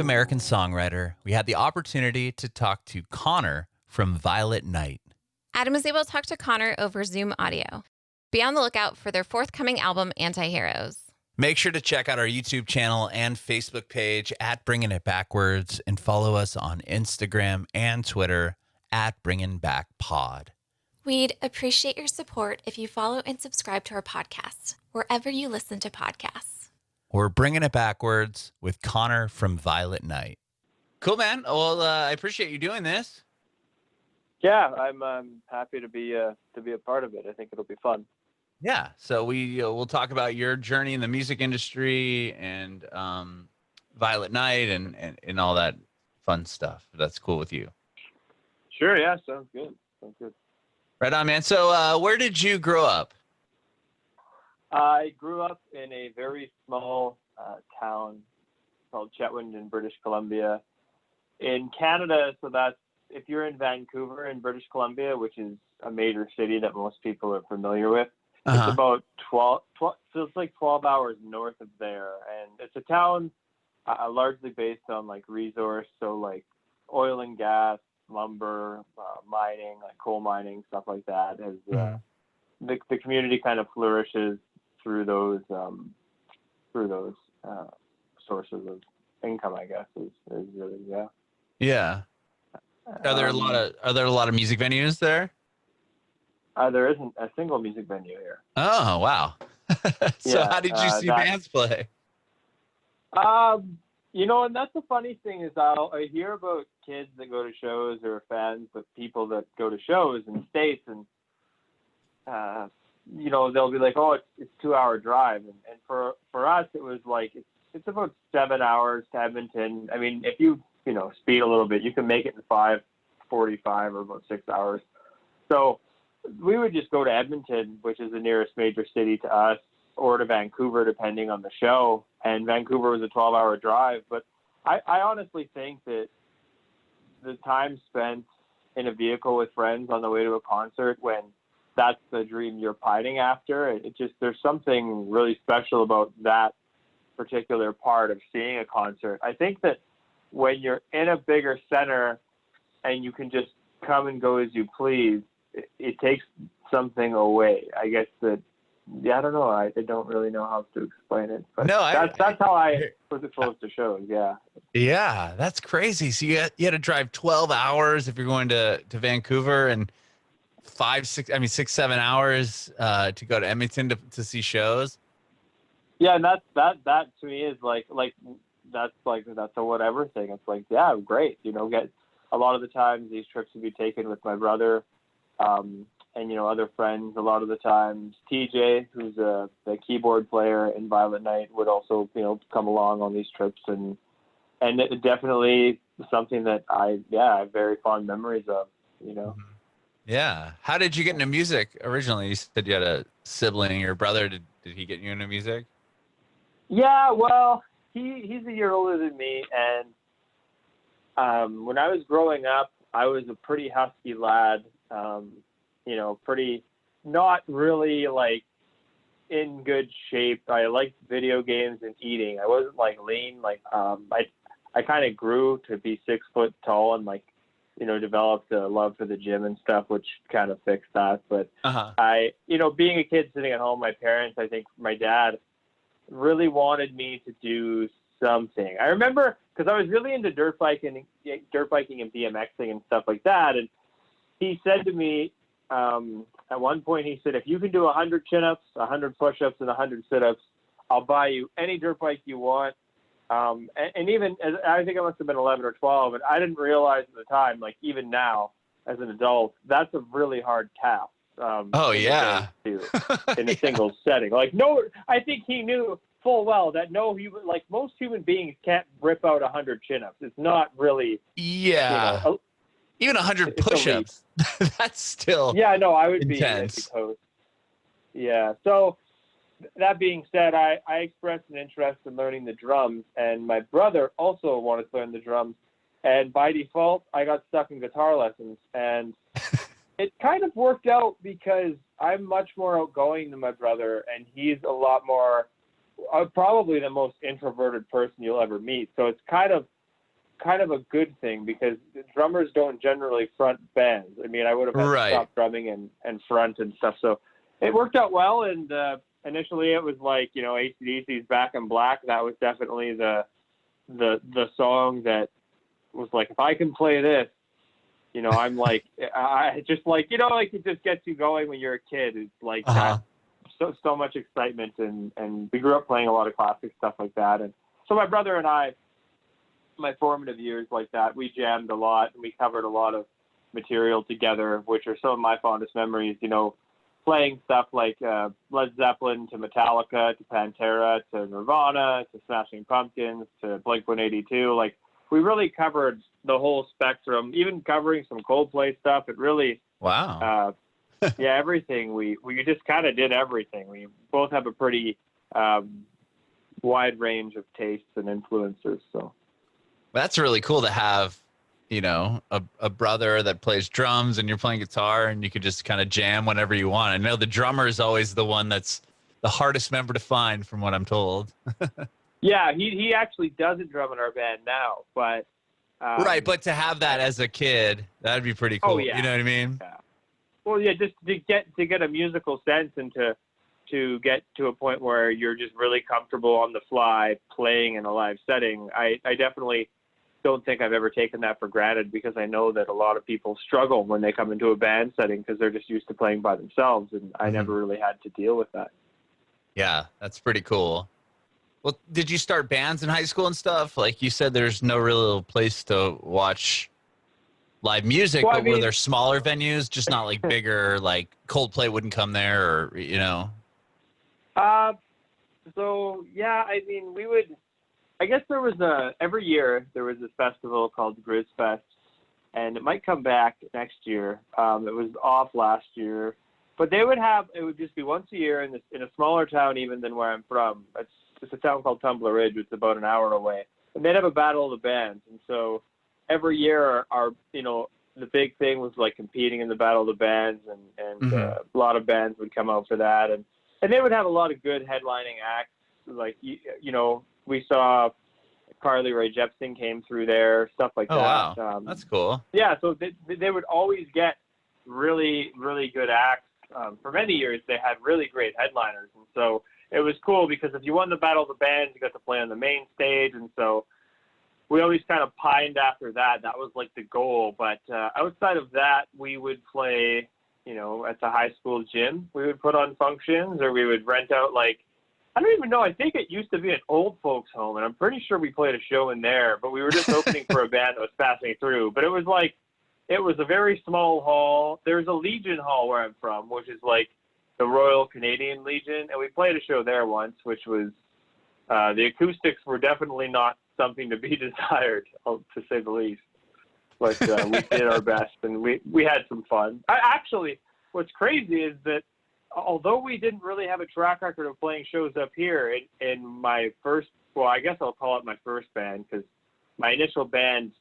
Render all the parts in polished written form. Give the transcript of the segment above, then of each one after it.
North American songwriter, we had the opportunity to talk to Connor from Violet Night. Adam was able to talk to Connor over Zoom audio. Be on the lookout for their forthcoming album, ANTIHEROES. Make sure to check out our YouTube channel and Facebook page at Bringing It Backwards and follow us on Instagram and Twitter at Bringing Back Pod. We'd appreciate your support if you follow and subscribe to our podcast, wherever you listen to podcasts. We're Bringing It Backwards with Connor from Violet Night. Cool, man. Well, I appreciate you doing this. Yeah, I'm happy to be a part of it. I think it'll be fun. Yeah, so we'll talk about your journey in the music industry and Violet Night and all that fun stuff. If that's cool with you. Sure. Yeah. Sounds good. Right on, man. So where did you grow up? I grew up in a very small town called Chetwynd in British Columbia. In Canada, so that's if you're in Vancouver in British Columbia, which is a major city that most people are familiar with, it's about 12, so it's like 12 hours north of there. And it's a town largely based on like resource, so like oil and gas, lumber, mining, like coal mining, stuff like that. As the community kind of flourishes through those sources of income, I guess is really Yeah. Are there a lot of music venues there? There isn't a single music venue here. Oh wow! So how did you see bands play? And that's the funny thing is I hear about kids that go to shows or fans of people that go to shows in the States, and they'll be like, oh, it's 2-hour drive, and for us it was like it's about 7 hours to Edmonton. I mean, if you speed a little bit, you can make it in 5:45 or about 6 hours. So we would just go to Edmonton, which is the nearest major city to us, or to Vancouver, depending on the show. And Vancouver was a 12-hour drive. But I honestly think that the time spent in a vehicle with friends on the way to a concert, when that's the dream you're pining after, there's something really special about that particular part of seeing a concert. I think that when you're in a bigger center and you can just come and go as you please, it takes something away. I guess that, I don't know. I don't really know how to explain it. But that's how I was exposed to shows. Yeah. Yeah, that's crazy. So you had to drive 12 hours if you're going to Vancouver, and 6, 7 hours to go to Edmonton to see shows. Yeah, and that to me is like that's a whatever thing. It's like, yeah, great. Get a lot of the times these trips would be taken with my brother, and other friends. A lot of the times TJ, who's the keyboard player in Violet Night, would also come along on these trips, and it definitely something that I have very fond memories of. Yeah. How did you get into music originally? You said you had a sibling, your brother. Did he get you into music? Yeah, well, he's a year older than me, and when I was growing up, I was a pretty husky lad, pretty not really like in good shape. I liked video games and eating. I wasn't like lean, I kind of grew to be 6 foot tall and developed a love for the gym and stuff, which kind of fixed that. But being a kid sitting at home, my parents, I think my dad really wanted me to do something. I remember because I was really into dirt biking and BMXing and stuff like that. And he said to me at one point, he said, if you can do 100 chin-ups, 100 push-ups, and 100 sit-ups, I'll buy you any dirt bike you want. And even I think I must have been 11 or 12, and I didn't realize at the time, like even now as an adult, that's a really hard task. In a single setting. I think he knew full well that most human beings can't rip out 100 chin-ups. It's not really. Yeah. Even 100 push-ups. That's still. Yeah, no, I would intense. Be opposed. Yeah. So that being said, I expressed an interest in learning the drums, and my brother also wanted to learn the drums. And by default, I got stuck in guitar lessons, and it kind of worked out because I'm much more outgoing than my brother, and he's a lot more, probably the most introverted person you'll ever meet. So it's kind of kind of a good thing because drummers don't generally front bands. I mean, I would have had to stop drumming and front and stuff. So it worked out well. And initially it was like, you know, AC/DC's Back in Black. That was definitely the song that was like, if I can play this, you know, I'm like, I just like, you know, like it just gets you going when you're a kid. It's like that, so much excitement. And we grew up playing a lot of classic stuff like that. And so my brother and I, my formative years like that, we jammed a lot and we covered a lot of material together, which are some of my fondest memories, you know, playing stuff like Led Zeppelin to Metallica to Pantera to Nirvana to Smashing Pumpkins to Blink-182. Like, we really covered the whole spectrum, even covering some Coldplay stuff. It really, wow. Yeah, everything. We just kind of did everything. We both have a pretty wide range of tastes and influences. So that's really cool to have, you know, a brother that plays drums and you're playing guitar and you could just kind of jam whenever you want. I know the drummer is always the one that's the hardest member to find, from what I'm told. Yeah, he actually doesn't drum in our band now, but right. But to have that as a kid, that'd be pretty cool. Oh, yeah. You know what I mean? Yeah. Well, yeah, just to get a musical sense and to get to a point where you're just really comfortable on the fly playing in a live setting. I definitely don't think I've ever taken that for granted, because I know that a lot of people struggle when they come into a band setting because they're just used to playing by themselves, and I never really had to deal with that. Yeah, that's pretty cool. Well, did you start bands in high school and stuff? Like you said, there's no real place to watch live music, well, but were there smaller venues, just not like bigger, like Coldplay wouldn't come there, or, you know? So, yeah, I mean, we would, I guess there was every year there was this festival called Grizz Fest, and it might come back next year. It was off last year, but they would have, it would just be once a year in a smaller town even than where I'm from. It's a town called Tumbler Ridge, which is about an hour away. And they'd have a battle of the bands. And so every year our you know, the big thing was like competing in the battle of the bands, and a lot of bands would come out for that. And they would have a lot of good headlining acts. Like, you know, we saw Carly Rae Jepsen came through there, stuff like that. Wow. That's cool. Yeah, so they would always get really, really good acts. For many years, they had really great headliners. And so it was cool because if you won the Battle of the Bands, you got to play on the main stage. And so we always kind of pined after that. That was like the goal. But outside of that, we would play, you know, at the high school gym. We would put on functions, or we would rent out, like, I don't even know. I think it used to be an old folks home, and I'm pretty sure we played a show in there, but we were just opening for a band that was passing through. But it was like, it was a very small hall. There's a Legion Hall where I'm from, which is like the Royal Canadian Legion, and we played a show there once, which was, the acoustics were definitely not something to be desired, to say the least. But we did our best, and we had some fun. Actually, what's crazy is that although we didn't really have a track record of playing shows up here, in my first, well, I guess I'll call it my first band, because my initial band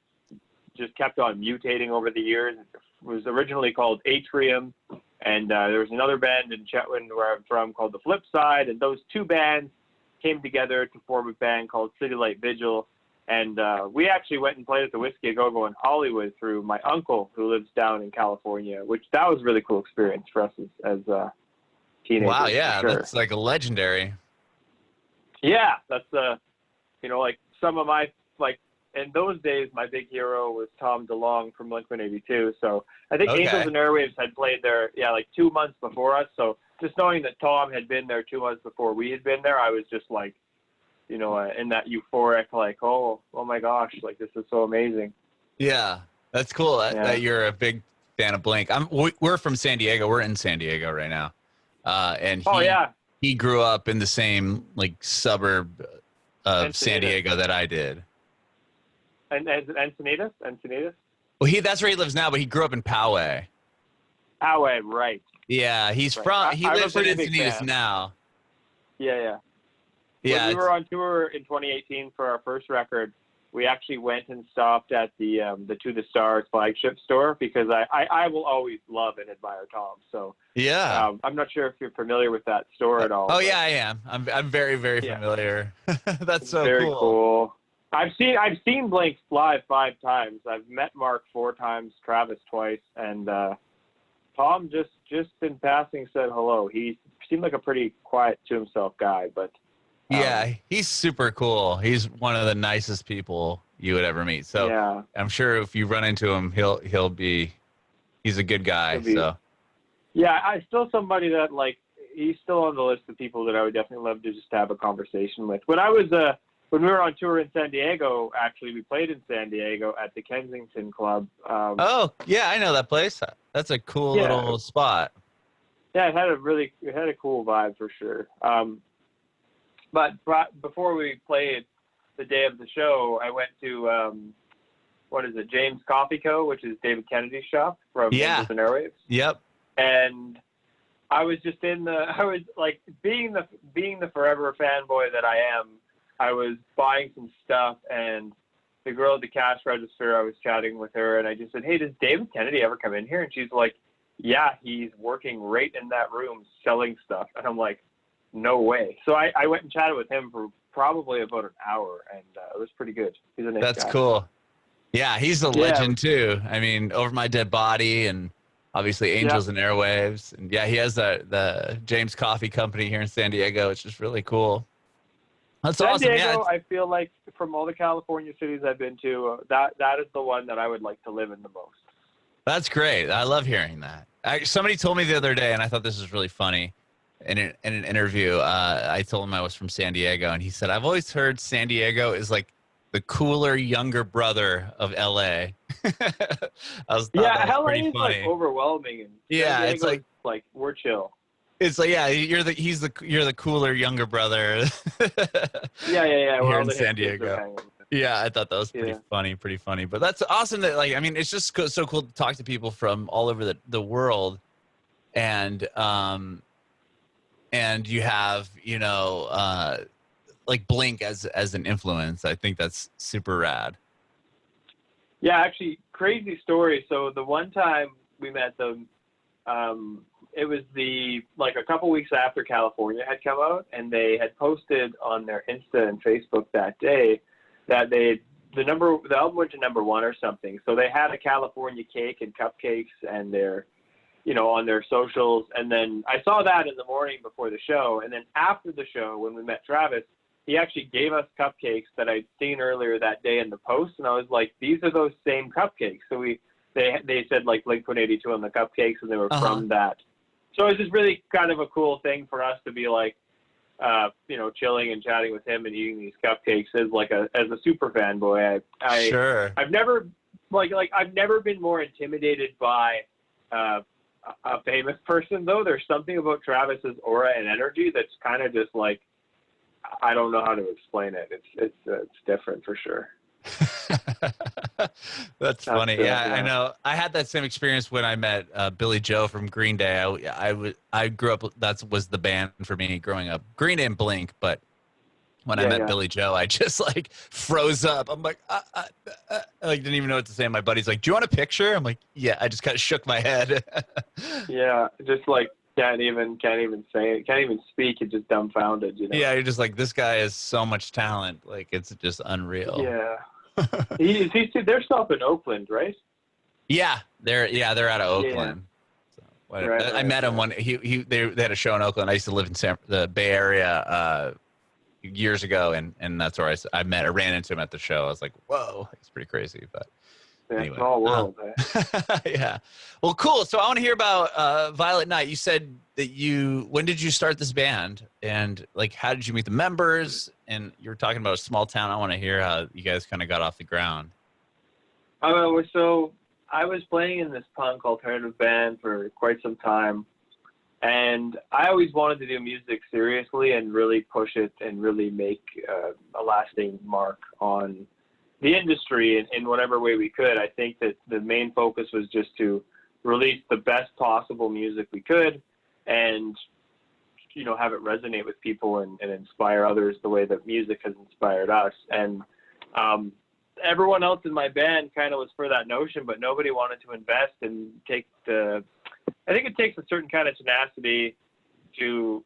just kept on mutating over the years. It was originally called Atrium, and there was another band in Chetwynd, where I'm from, called The Flip Side, and those two bands came together to form a band called City Light Vigil. And we actually went and played at the Whiskey A Go-Go in Hollywood through my uncle, who lives down in California, which that was a really cool experience for us as teenagers. Wow, yeah, sure. That's like a legendary. Yeah, that's you know, like some of my, like, in those days, my big hero was Tom DeLonge from Blink-182. So I think Angels and Airwaves had played there, like 2 months before us. So just knowing that Tom had been there 2 months before we had been there, I was just like, you know, in that euphoric, like, oh my gosh, like, this is so amazing. Yeah, that's cool that you're a big fan of Blink. We're from San Diego. We're in San Diego right now. And he grew up in the same, like, suburb of San Diego that I did. And Encinitas? Well, that's where he lives now, but he grew up in Poway. Poway, right. Yeah, he lives in Encinitas now. Yeah. Yeah. When we were on tour in 2018 for our first record, we actually went and stopped at the To The Stars flagship store, because I will always love and admire Tom. So yeah, I'm not sure if you're familiar with that store at all. Oh yeah, I am. I'm very, very familiar. That's so very cool. I've seen Blink live 5 times. I've met Mark 4 times, Travis twice, and Tom just in passing said hello. He seemed like a pretty quiet to himself guy, but yeah, he's super cool. He's one of the nicest people you would ever meet. So yeah. I'm sure if you run into him, he's a good guy. So yeah, I still somebody that like he's still on the list of people that I would definitely love to just have a conversation with. When we were on tour in San Diego, actually, we played in San Diego at the Kensington Club. Oh, yeah, I know that place. That's a cool little spot. Yeah, it had a cool vibe for sure. But before we played the day of the show, I went to, James Coffee Co., which is David Kennedy's shop from Angels and Airwaves. Yep. And I was just being the forever fanboy that I am, I was buying some stuff, and the girl at the cash register, I was chatting with her, and I just said, hey, does David Kennedy ever come in here? And she's like, yeah, he's working right in that room selling stuff. And I'm like, no way. So I went and chatted with him for probably about an hour, and it was pretty good. He's a nice guy. That's cool. Yeah, he's a legend too. I mean, Over My Dead Body and obviously Angels and Airwaves. And yeah, he has the James Coffee Company here in San Diego, which is really cool. That's awesome. San Diego, I feel like from all the California cities I've been to, that is the one that I would like to live in the most. That's great. I love hearing that. Somebody told me the other day, and I thought this was really funny. In an interview, I told him I was from San Diego, and he said, I've always heard San Diego is like the cooler younger brother of LA. LA is like overwhelming, and San Diego it's like we're chill. It's like, yeah, you're the cooler younger brother. Yeah. Here in San Diego. Yeah, I thought that was pretty funny. But that's awesome that, like, I mean, it's just so cool to talk to people from all over the world, and you have, like Blink as an influence. I think that's super rad. Yeah, actually, crazy story. So the one time we met them, it was a couple weeks after California had come out, and they had posted on their Insta and Facebook that day that the album went to number 1 or something. So they had a California cake and cupcakes and their, on their socials. And then I saw that in the morning before the show. And then after the show, when we met Travis, he actually gave us cupcakes that I'd seen earlier that day in the post. And I was like, these are those same cupcakes. So they said like Blink-182 on the cupcakes, and they were from that. So it was just really kind of a cool thing for us to be like, chilling and chatting with him and eating these cupcakes as a super fanboy. I've never I've never been more intimidated by a famous person, though. There's something about Travis's aura and energy that's kind of just like, I don't know how to explain it. It's different for sure. That's funny. Yeah, I know. I had that same experience when I met Billy Joe from Green Day. I grew up. That was the band for me growing up. Green Day and Blink. But when I met Billy Joe, I just like froze up. I'm like, I didn't even know what to say. My buddy's like, "Do you want a picture?" I'm like, "Yeah." I just kind of shook my head. Yeah, just like can't even say it. Can't even speak. It's just dumbfounded. Yeah, you're just like, this guy has so much talent. Like, it's just unreal. Yeah. They're still up in Oakland, right? Yeah, they're out of Oakland. Yeah. So, I met him when they had a show in Oakland. I used to live in the Bay Area years ago, and that's where I ran into him at the show. I was like, whoa, it's pretty crazy, but. Anyway. Small world. Yeah. Well, cool. So I want to hear about Violet Night. You said that when did you start this band, and like, how did you meet the members? And you were talking about a small town. I want to hear how you guys kind of got off the ground. So I was playing in this punk alternative band for quite some time, and I always wanted to do music seriously and really push it and really make a lasting mark on the industry in whatever way we could. I think that the main focus was just to release the best possible music we could, and have it resonate with people and inspire others the way that music has inspired us. And everyone else in my band kind of was for that notion, but nobody wanted to invest and I think it takes a certain kind of tenacity to,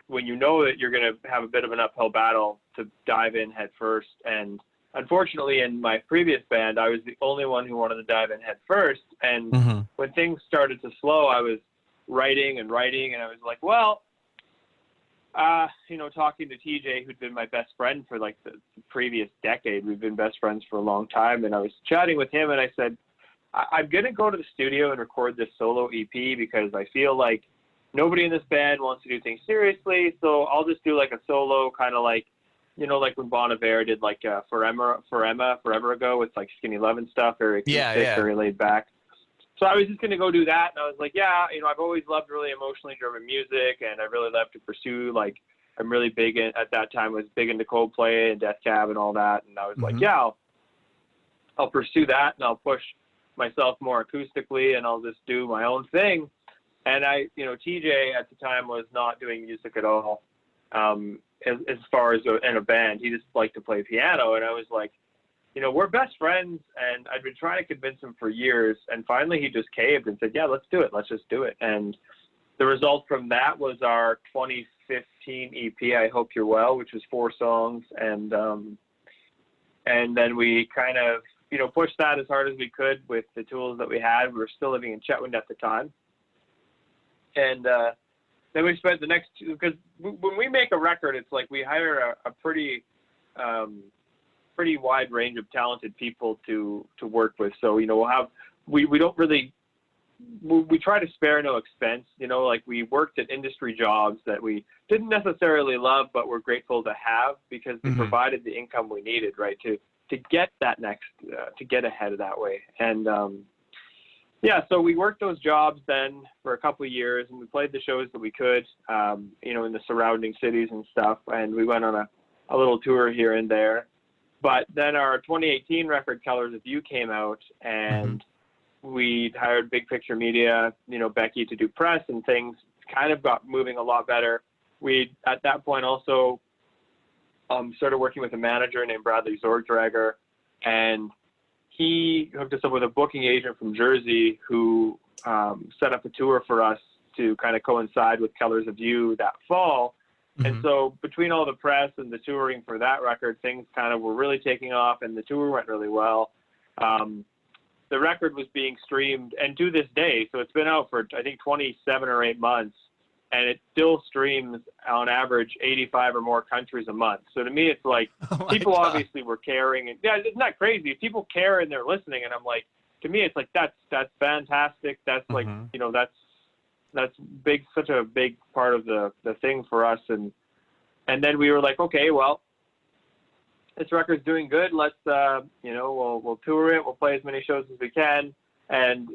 when you know that you're going to have a bit of an uphill battle, to dive in head first. And unfortunately, in my previous band, I was the only one who wanted to dive in head first. And when things started to slow, I was writing, and I was like, well, talking to TJ, who'd been my best friend for like the previous decade. We've been best friends for a long time. And I was chatting with him, and I said, I'm going to go to the studio and record this solo EP because I feel like nobody in this band wants to do things seriously. So I'll just do like a solo, kind of like, like when Bon Iver did like forever ago with like Skinny Love and stuff, very acoustic, very laid back. So I was just going to go do that. And I was like, yeah, I've always loved really emotionally driven music, and I really love to pursue, like, I'm really big at that time, was big into Coldplay and Death Cab and all that. And I was like, yeah, I'll pursue that, and I'll push myself more acoustically, and I'll just do my own thing. And TJ at the time was not doing music at all. As far as in a band, he just liked to play piano. And I was like, we're best friends, and I'd been trying to convince him for years, and finally he just caved and said, yeah, let's do it. Let's just do it. And the result from that was our 2015 EP, I Hope You're Well, which was 4 songs. And then we kind of, pushed that as hard as we could with the tools that we had. We were still living in Chetwynd at the time. And then we spent the next because when we make a record, it's like we hire a pretty wide range of talented people to work with. So, we don't really, we try to spare no expense, like we worked at industry jobs that we didn't necessarily love, but we're grateful to have because they provided the income we needed, right, to get that next, to get ahead of that way. And, so we worked those jobs then for a couple of years, and we played the shows that we could, in the surrounding cities and stuff. And we went on a little tour here and there. But then our 2018 record, Colors of You, came out, and we hired Big Picture Media, Becky, to do press, and things kind of got moving a lot better. We, at that point, also started working with a manager named Bradley Zorgdrager, and he hooked us up with a booking agent from Jersey who set up a tour for us to kind of coincide with Colors of You that fall. And so between all the press and the touring for that record, things kind of were really taking off, and the tour went really well. The record was being streamed, and to this day, so it's been out for, I think, 27 or 8 months, and it still streams on average 85 or more countries a month. So to me, it's like people obviously were caring, and yeah, isn't that crazy? People care and they're listening, and I'm like, to me, it's like, that's fantastic. That's like, that's big, such a big part of the thing for us. And then we were like, okay, well, this record's doing good. Let's, we'll tour it. We'll play as many shows as we can. And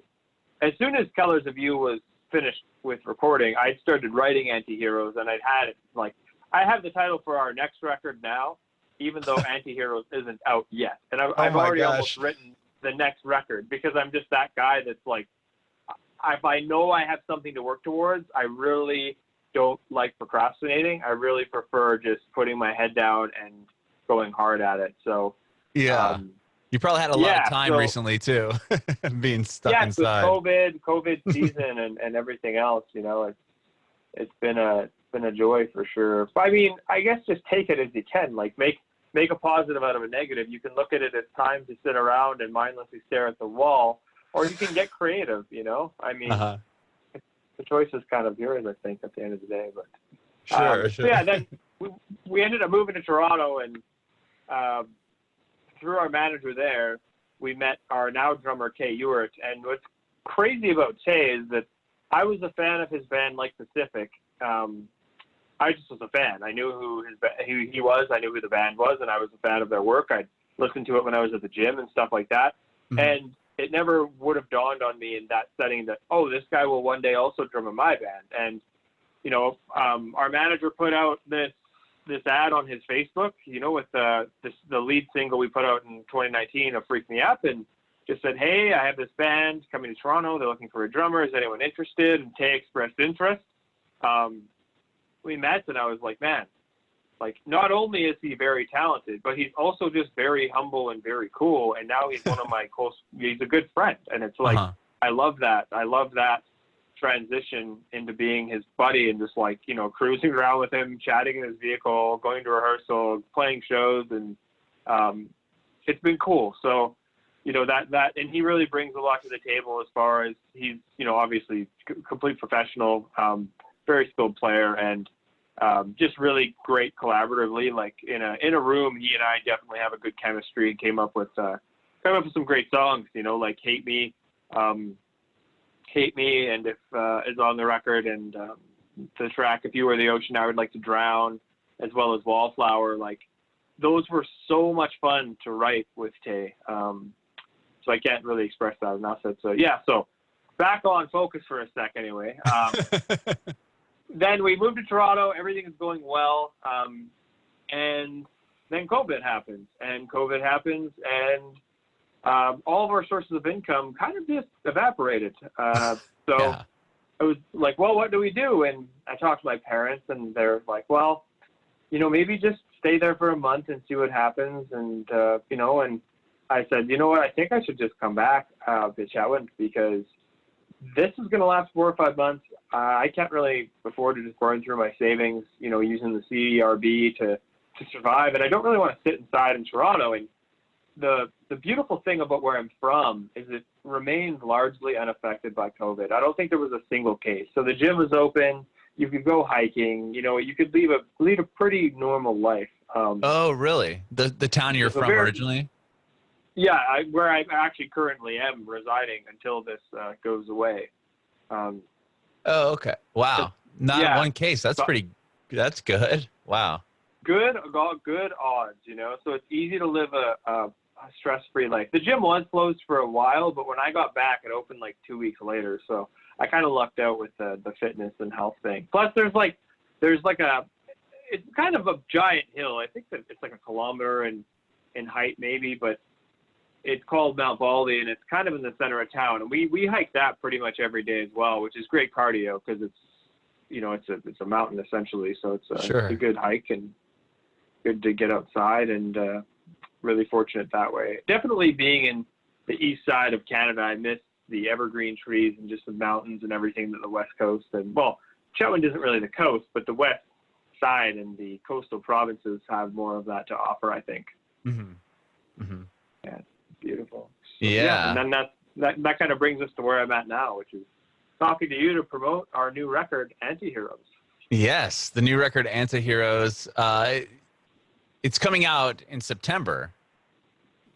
as soon as Colors of You was finished with recording, I started writing Antiheroes, and I'd had it, like, I have the title for our next record now, even though Antiheroes isn't out yet. And I've already almost written the next record because I'm just that guy that's like, if I know I have something to work towards, I really don't like procrastinating. I really prefer just putting my head down and going hard at it. So you probably had a lot of time recently too, being stuck inside. COVID season and everything else. It's been a joy for sure. But I mean, I guess just take it as you can. Like make a positive out of a negative. You can look at it as time to sit around and mindlessly stare at the wall. Or you can get creative, I mean, the choice is kind of yours, I think, at the end of the day. But sure. So yeah, then we ended up moving to Toronto, and through our manager there, we met our now drummer, Tay Ewart. And what's crazy about Tay is that I was a fan of his band, Like Pacific. I just was a fan. I knew who he was. I knew who the band was, and I was a fan of their work. I'd listen to it when I was at the gym and stuff like that. And it never would have dawned on me in that setting that, oh, this guy will one day also drum in my band. And, our manager put out this ad on his Facebook, with the lead single we put out in 2019 of Freak Me Up, and just said, hey, I have this band coming to Toronto. They're looking for a drummer. Is anyone interested? And Tay expressed interest. We met, and I was like, man, like, not only is he very talented, but he's also just very humble and very cool. And now he's one of my he's a good friend. And it's like, I love that. I love that transition into being his buddy and just like, cruising around with him, chatting in his vehicle, going to rehearsal, playing shows. And it's been cool. So, you know, that, and he really brings a lot to the table as far as he's, you know, obviously complete professional, very skilled player, and just really great collaboratively. Like in a room, he and I definitely have a good chemistry, and came up with some great songs, you know, like Hate Me, and if is on the record, and the track If You Were the Ocean I Would Like to Drown, as well as Wallflower. Like, those were so much fun to write with Tay. So I can't really express that enough. So yeah, so back on focus for a sec anyway. Then we moved to Toronto, everything is going well. And then COVID happens, and all of our sources of income kind of just evaporated. So I was like, well, what do we do? And I talked to my parents, and they're like, well, you know, maybe just stay there for a month and see what happens. And, you know, and I said, you know what, I think I should just come back to Chetwynd, because this is going to last 4 or 5 months. I can't really afford to just burn through my savings, you know, using the CRB to survive. And I don't really want to sit inside in Toronto. And the beautiful thing about where I'm from is it remains largely unaffected by COVID. I don't think there was a single case. So the gym was open. You could go hiking. You know, you could lead a pretty normal life. Oh, really? The town you're from originally? Yeah, where I actually currently am residing until this goes away. Oh, okay. Wow. Not one case. That's good. Wow. Good odds, you know. So it's easy to live a stress-free life. The gym was closed for a while, but when I got back, it opened like 2 weeks later. So I kind of lucked out with the fitness and health thing. Plus, it's kind of a giant hill. I think that it's like a kilometer in height maybe, but it's called Mount Baldy, and it's kind of in the center of town. And we hike that pretty much every day as well, which is great cardio, because it's, you know, it's a mountain essentially. So it's a good hike and good to get outside, and really fortunate that way. Definitely being in the east side of Canada, I miss the evergreen trees and just the mountains and everything that the West Coast, and well, Chetwynd isn't really the coast, but the west side and the coastal provinces have more of that to offer, I think. Mm-hmm. Mm-hmm. Yeah, it's beautiful. So, yeah. And then that kind of brings us to where I'm at now, which is talking to you to promote our new record, ANTIHEROES. Yes, the new record, ANTIHEROES. It's coming out in September.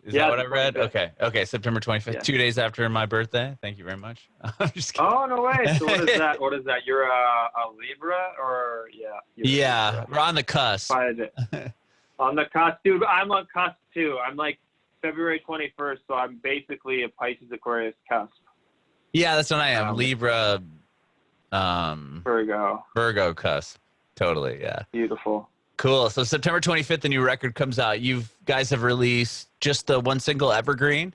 Is that what I read? 25th. Okay, September 25th, Yeah. 2 days after my birthday. Thank you very much. I'm just kidding. Oh, no way. So what is that? What is that? You're a Libra, or Yeah, we're on the cusp. On the cusp, dude. I'm on cusp too. I'm like February 21st, so I'm basically a Pisces Aquarius cusp. Yeah, that's what I am. Libra, Virgo cusp. Totally, yeah. Beautiful. Cool. So September 25th, the new record comes out. You guys have released just the one single, Evergreen?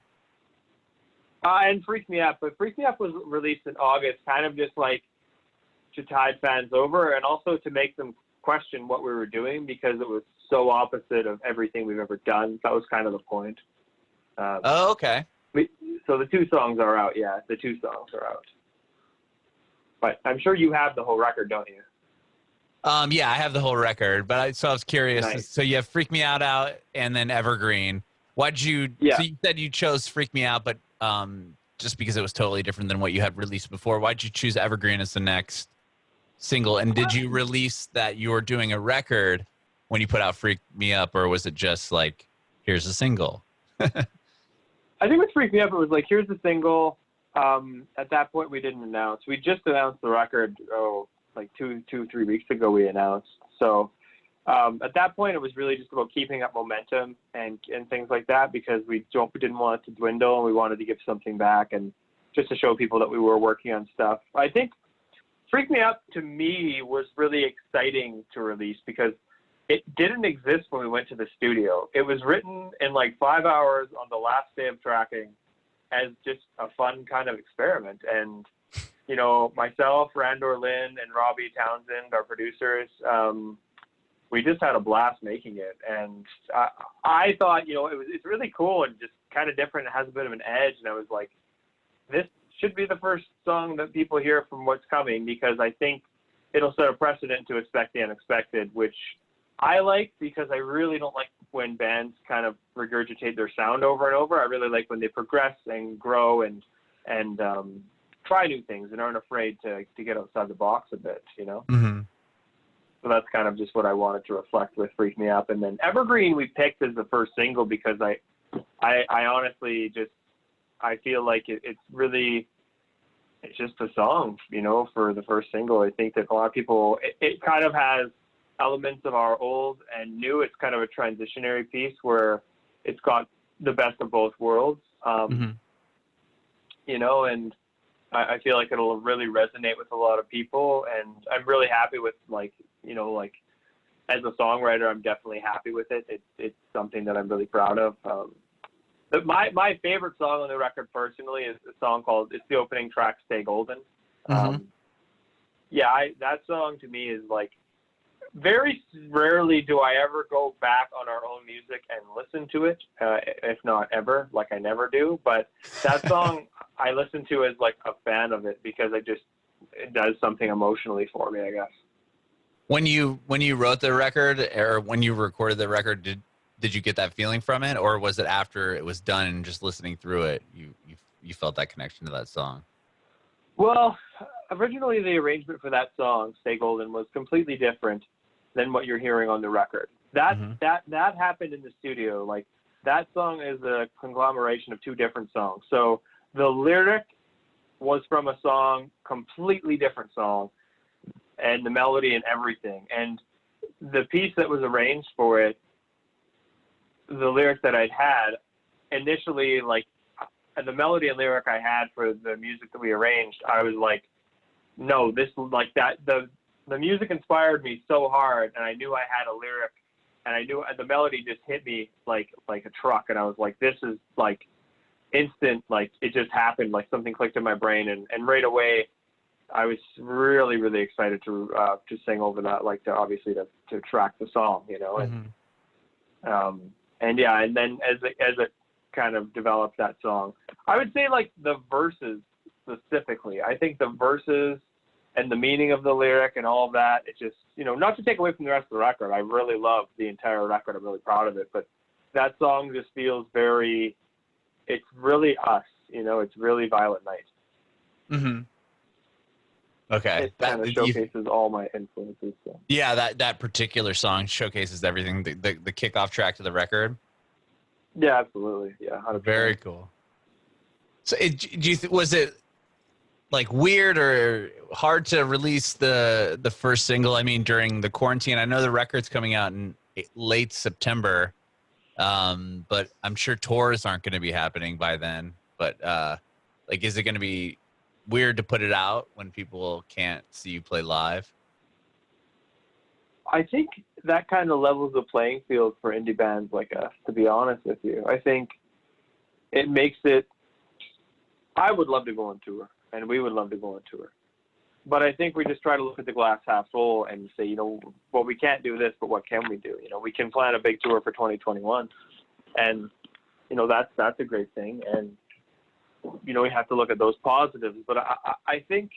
And Freak Me Up. But Freak Me Up was released in August, kind of just like to tide fans over, and also to make them question what we were doing, because it was so opposite of everything we've ever done. That was kind of the point. Okay. So the 2 songs are out. Yeah, the 2 songs are out. But I'm sure you have the whole record, don't you? Yeah, I have the whole record, but I was curious. Nice. So you have Freak Me Out and then Evergreen. Why'd you? Yeah. So you said you chose Freak Me Out, but just because it was totally different than what you had released before. Why'd you choose Evergreen as the next single? And did you release that you were doing a record when you put out Freak Me Up, or was it just like, here's a single? I think with Freak Me Up, it was like, here's the single. At that point, we didn't announce. We just announced the record. Like 2-3 weeks ago we announced. So at that point, it was really just about keeping up momentum and things like that, because we didn't want it to dwindle, and we wanted to give something back, and just to show people that we were working on stuff. I think Freak Me Up to me was really exciting to release, because it didn't exist when we went to the studio. It was written in like 5 hours on the last day of tracking as just a fun kind of experiment. And you know, myself, Randor Lynn, and Robbie Townsend, our producers, we just had a blast making it. And I thought, you know, it's really cool and just kind of different. It has a bit of an edge. And I was like, this should be the first song that people hear from what's coming, because I think it'll set a precedent to expect the unexpected, which I like, because I really don't like when bands kind of regurgitate their sound over and over. I really like when they progress and grow and try new things and aren't afraid to get outside the box a bit, you know? Mm-hmm. So that's kind of just what I wanted to reflect with Freak Me Up. And then Evergreen we picked as the first single because I honestly just, I feel like it's just a song, you know, for the first single. I think that a lot of people, it kind of has elements of our old and new. It's kind of a transitionary piece where it's got the best of both worlds, you know, and I feel like it'll really resonate with a lot of people. And I'm really happy with, like, you know, like as a songwriter, I'm definitely happy with it. It's something that I'm really proud of. My favorite song on the record personally is a song called, it's the opening track, Stay Golden. That song to me is like, very rarely do I ever go back on our own music and listen to it, if not ever, like I never do. But that song I listen to as like a fan of it because it does something emotionally for me, I guess. When you wrote the record or when you recorded the record, did you get that feeling from it, or was it after it was done and just listening through it, you felt that connection to that song? Well, originally the arrangement for that song, Stay Golden, was completely different than what you're hearing on the record. That happened in the studio. Like, that song is a conglomeration of two different songs. So the lyric was from a song, completely different song, and the melody and everything. And the piece that was arranged for it, the lyric that I'd had initially, like the melody and lyric I had for the music that we arranged, I was like, no, this, like, that, the music inspired me so hard, and I knew I had a lyric, and I knew the melody just hit me like a truck, and I was like, this is like instant, like it just happened, like something clicked in my brain, and right away I was really, really excited to sing over that, like to track the song, you know, and then as it kind of developed that song, I would say like the verses specifically, I think the verses and the meaning of the lyric and all of that, it just, you know, not to take away from the rest of the record, I really love the entire record, I'm really proud of it, but that song just feels it's really us, you know, it's really Violent Night. Okay. It kind of showcases all my influences. So. Yeah, that particular song showcases everything, the kickoff track to the record. Yeah, absolutely. Yeah, 100%. Very cool. So was it like weird or hard to release the first single? I mean, during the quarantine, I know the record's coming out in late September, but I'm sure tours aren't going to be happening by then. But like, is it going to be weird to put it out when people can't see you play live? I think that kind of levels the playing field for indie bands like us, to be honest with you. I think it makes it, I would love to go on tour, and we would love to go on tour. But I think we just try to look at the glass half full and say, you know, well, we can't do this, but what can we do? You know, we can plan a big tour for 2021, and, you know, that's a great thing. And, you know, we have to look at those positives. But I think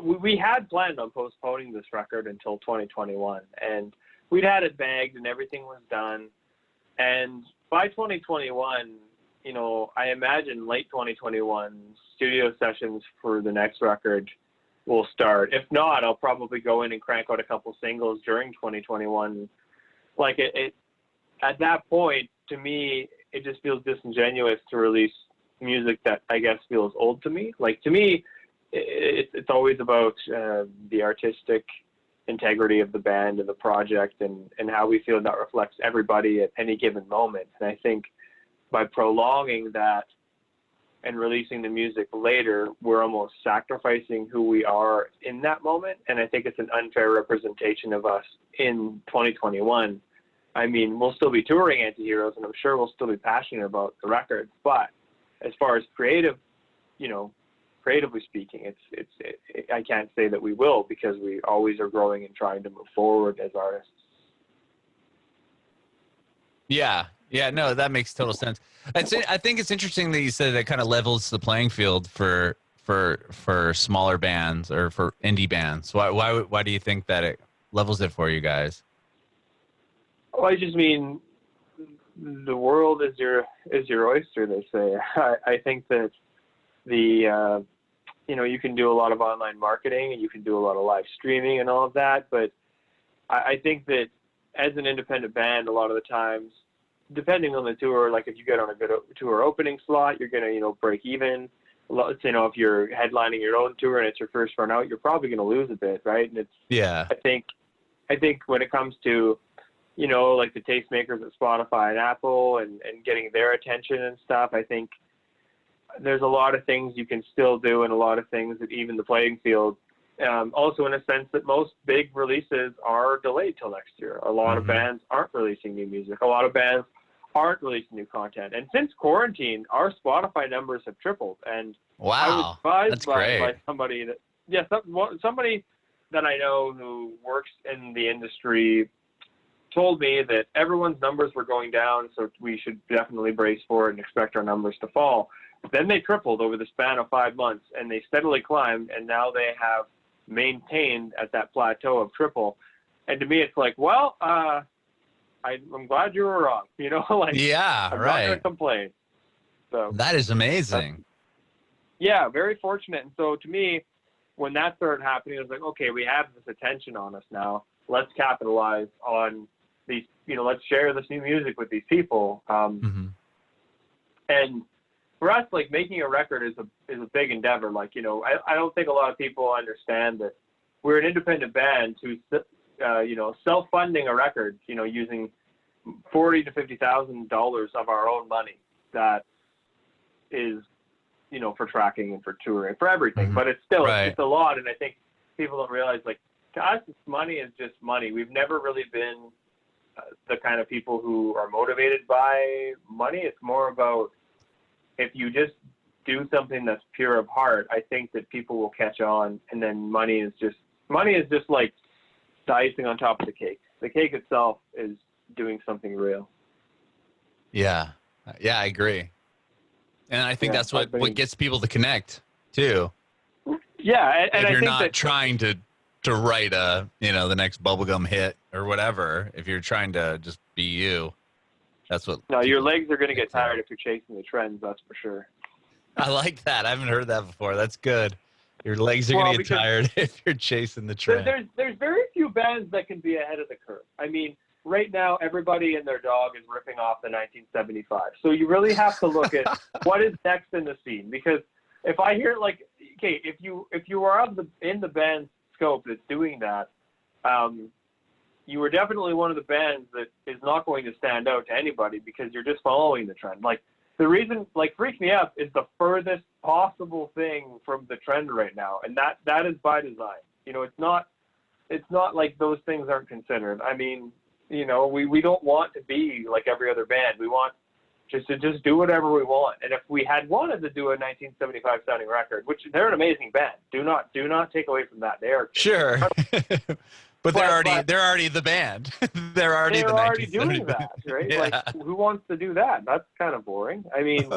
we had planned on postponing this record until 2021, and we'd had it bagged and everything was done. And by 2021, you know, I imagine late 2021 studio sessions for the next record will start. If not, I'll probably go in and crank out a couple singles during 2021. Like it at that point, to me, it just feels disingenuous to release music that I guess feels old to me. Like, to me, it's always about the artistic integrity of the band and the project, and how we feel that reflects everybody at any given moment. And I think by prolonging that and releasing the music later, we're almost sacrificing who we are in that moment. And I think it's an unfair representation of us in 2021. I mean, we'll still be touring ANTIHEROES, and I'm sure we'll still be passionate about the records. But as far as creatively speaking, I can't say that we will, because we always are growing and trying to move forward as artists. Yeah, no, that makes total sense. I think it's interesting that you said that kind of levels the playing field for smaller bands or for indie bands. Why do you think that it levels it for you guys? Well, I just mean the world is your oyster, they say. I think that the you can do a lot of online marketing and you can do a lot of live streaming and all of that, but I think that as an independent band, a lot of the times, depending on the tour, like if you get on a good tour opening slot, you're gonna break even. Let's say, if you're headlining your own tour and it's your first run out, you're probably gonna lose a bit, right? And I think when it comes to like the tastemakers at Spotify and Apple and getting their attention and stuff, I think there's a lot of things you can still do and a lot of things that even the playing field. Also in a sense that most big releases are delayed till next year. A lot of bands aren't releasing new music. A lot of bands aren't releasing new content. And since quarantine, our Spotify numbers have tripled. And wow, I was surprised by somebody that I know who works in the industry told me that everyone's numbers were going down, so we should definitely brace for it and expect our numbers to fall. Then they tripled over the span of 5 months, and they steadily climbed, and now they have maintained at that plateau of triple. And to me, it's like, well, I'm glad you were wrong. I'm not going to complain. So that is amazing. Yeah, very fortunate. And so to me, when that started happening, I was like, okay, we have this attention on us now. Let's capitalize on these, let's share this new music with these people. And for us, like, making a record is a big endeavor. Like, I don't think a lot of people understand that we're an independent band who's, self-funding a record, using $40,000 to $50,000 of our own money. That is, for tracking and for touring, for everything. But it's still, it's a lot. And I think people don't realize, like, to us, money is just money. We've never really been the kind of people who are motivated by money. It's more about, if you just do something that's pure of heart, I think that people will catch on, and then money is just like the icing on top of the cake. The cake itself is doing something real. Yeah, I agree. And I think that's what gets people to connect too. Yeah, and if you're I think not trying to write the next bubblegum hit or whatever, if you're trying to just be you, that's what. No, your legs are going to get tired if you're chasing the trends. That's for sure. I like that. I haven't heard that before. That's good. Your legs are going to get tired if you're chasing the trend. There's very few bands that can be ahead of the curve. I mean, right now, everybody and their dog is ripping off the 1975. So you really have to look at what is next in the scene. Because if I hear, like, okay, if you are in the band's scope that's doing that, you were definitely one of the bands that is not going to stand out to anybody because you're just following the trend. Like, the reason, like, Freak Me Up is the furthest possible thing from the trend right now, and that is by design. It's not like those things aren't considered. I mean, we don't want to be like every other band. We want to just do whatever we want. And if we had wanted to do a 1975 sounding record, which they're an amazing band, do not take away from that. They are sure. But they're already the band. They're already doing that, right? Yeah. Like, who wants to do that? That's kind of boring. I mean,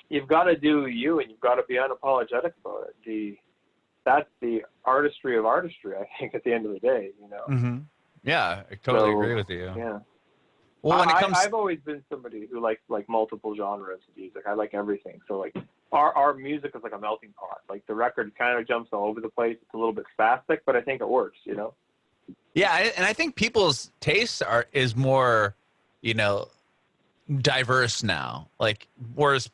you've got to do you, and you've got to be unapologetic about it. That's the artistry of artistry, I think, at the end of the day, Yeah, I totally agree with you. Yeah. Well, I've always been somebody who likes like multiple genres of music. I like everything. So like our music is like a melting pot. Like the record kind of jumps all over the place. It's a little bit spastic, but I think it works, Yeah, and I think people's tastes is more, diverse now. Like, whereas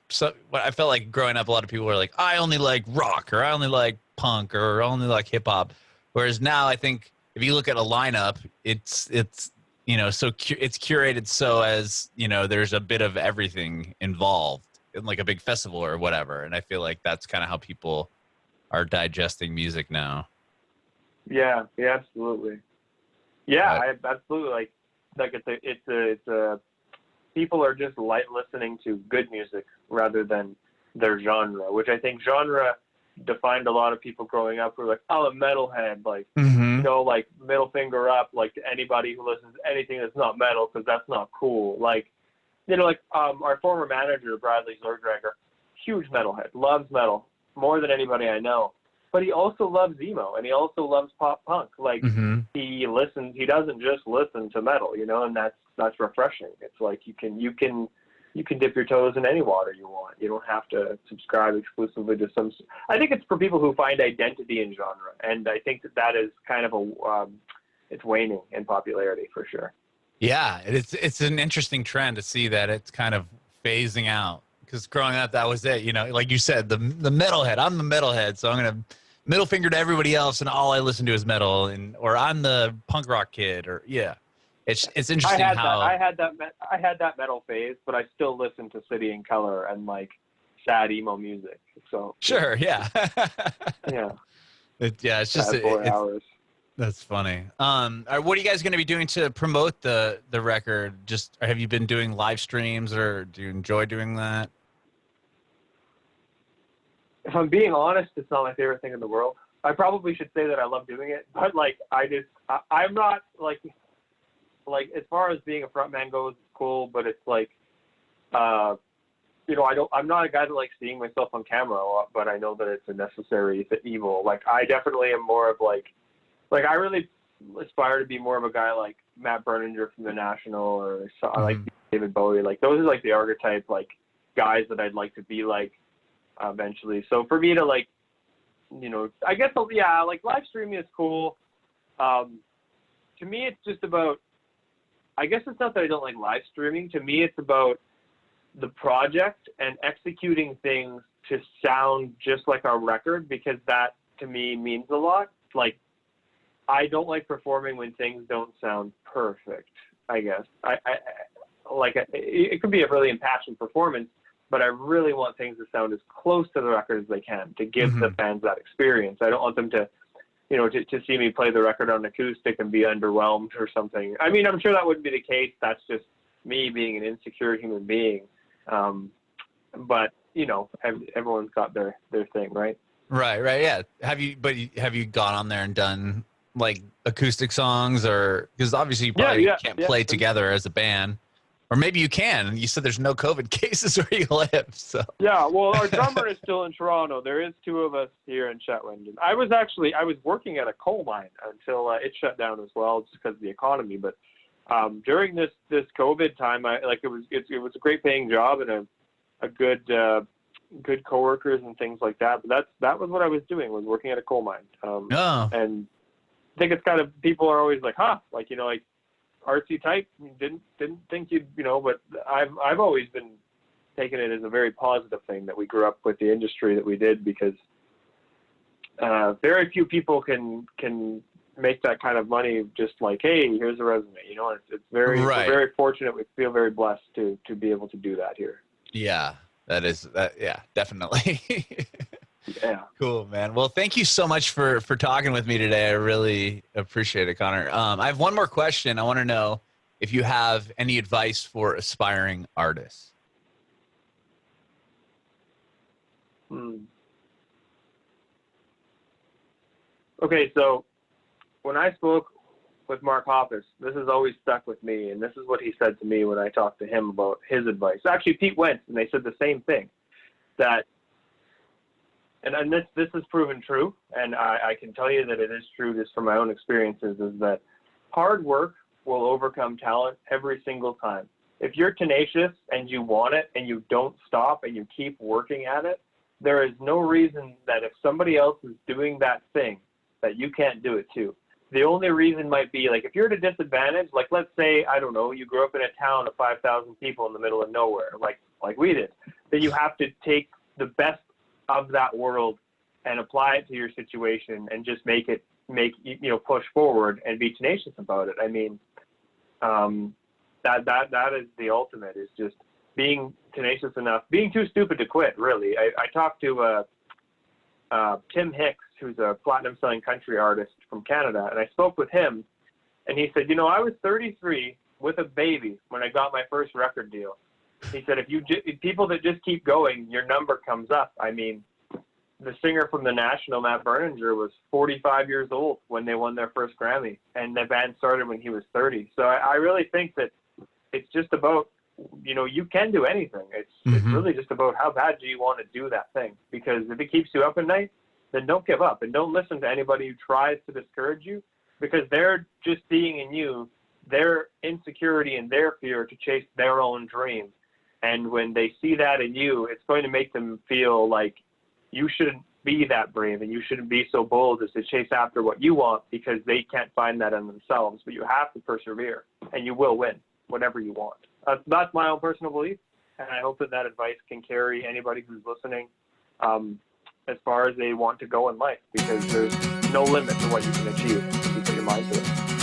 I felt like growing up, a lot of people were like, I only like rock, or I only like punk, or I only like hip hop. Whereas now, I think if you look at a lineup, it's so it's curated so as there's a bit of everything involved in like a big festival or whatever. And I feel like that's kind of how people are digesting music now. Yeah, absolutely. Yeah, absolutely. Like it's a people are just listening to good music rather than their genre, which I think genre defined a lot of people growing up who were like, oh, a metalhead, like, like middle finger up, like to anybody who listens to anything that's not metal, because that's not cool. Like, our former manager, Bradley Zordreger, huge metalhead, loves metal more than anybody I know. but he also loves emo and he also loves pop punk. Like he doesn't just listen to metal, you know, and that's refreshing. It's like you can dip your toes in any water you want. You don't have to subscribe exclusively to some. I think it's for people who find identity in genre, and I think that is kind of it's waning in popularity for sure. Yeah, it's an interesting trend to see that it's kind of phasing out, because growing up that was it. You know, like you said, the metalhead. I'm the metalhead, so I'm gonna middle finger to everybody else, and all I listen to is metal, or I'm the punk rock kid, or yeah. It's interesting I had that metal phase, but I still listen to City and Color and like sad emo music. So sure, yeah, yeah, it's just hours. That's funny. What are you guys going to be doing to promote the record? Just have you been doing live streams, or do you enjoy doing that? If I'm being honest, it's not my favorite thing in the world. I probably should say that I love doing it, but like I'm not like as far as being a frontman goes, it's cool, but it's like, you know, I'm not a guy that likes seeing myself on camera a lot, but I know that it's a necessary evil. Like I definitely am more of like I really aspire to be more of a guy like Matt Berninger from The National, or like David Bowie. Like those are like the archetype like guys that I'd like to be like eventually. So for me to like, you know, I guess yeah, like live streaming is cool. To me, it's just about. I guess it's not that I don't like live streaming. To me, it's about the project and executing things to sound just like our record, because that to me means a lot. Like, I don't like performing when things don't sound perfect, I guess. It could be a really impassioned performance, but I really want things to sound as close to the record as they can to give the fans that experience. I don't want them to, you know, to see me play the record on acoustic and be underwhelmed or something. I mean, I'm sure that wouldn't be the case. That's just me being an insecure human being. But, you know, everyone's got their thing, right? Right, yeah. Have you gone on there and done like acoustic songs, or because obviously you probably can't play together as a band, or maybe you can. You said there's no COVID cases where you live, so yeah. Well, our drummer is still in Toronto. There is two of us here in Shetland. I was working at a coal mine until it shut down as well, just because of the economy. But during this COVID time, it was a great paying job and a good coworkers and things like that. But that was what I was doing, was working at a coal mine. And I think it's kind of, people are always like, like, you know, like artsy type, didn't think you'd, you know, but I've always been taking it as a very positive thing that we grew up with the industry that we did, because very few people can make that kind of money just like, hey, here's a resume, you know. It's very we're very fortunate. We feel very blessed to be able to do that here. Yeah, yeah, definitely. Yeah. Cool, man. Well, thank you so much for talking with me today. I really appreciate it, Connor. I have one more question. I want to know if you have any advice for aspiring artists. Okay, so when I spoke with Mark Hoppus, this has always stuck with me, and this is what he said to me when I talked to him about his advice. Actually, Pete Wentz, and they said the same thing, that, and this has proven true, and I can tell you that it is true just from my own experiences, is that hard work will overcome talent every single time. If you're tenacious and you want it and you don't stop and you keep working at it, there is no reason that if somebody else is doing that thing, that you can't do it too. The only reason might be, like, if you're at a disadvantage, like, let's say, I don't know, you grew up in a town of 5,000 people in the middle of nowhere, like we did, then you have to take the best of that world and apply it to your situation and just make push forward and be tenacious about it. I mean, that is the ultimate, is just being tenacious enough, being too stupid to quit, really. I talked to Tim Hicks, who's a platinum selling country artist from Canada, and I spoke with him, and he said, you know, I was 33 with a baby when I got my first record deal. He said, if people that just keep going, your number comes up. I mean, the singer from The National, Matt Berninger, was 45 years old when they won their first Grammy, and the band started when he was 30. So I really think that it's just about, you know, you can do anything. It's really just about how bad do you want to do that thing, because if it keeps you up at night, then don't give up and don't listen to anybody who tries to discourage you, because they're just seeing in you their insecurity and their fear to chase their own dream. And when they see that in you, it's going to make them feel like you shouldn't be that brave and you shouldn't be so bold as to chase after what you want, because they can't find that in themselves. But you have to persevere, and you will win whatever you want. That's my own personal belief, and I hope that advice can carry anybody who's listening as far as they want to go in life, because there's no limit to what you can achieve if you put your mind to it.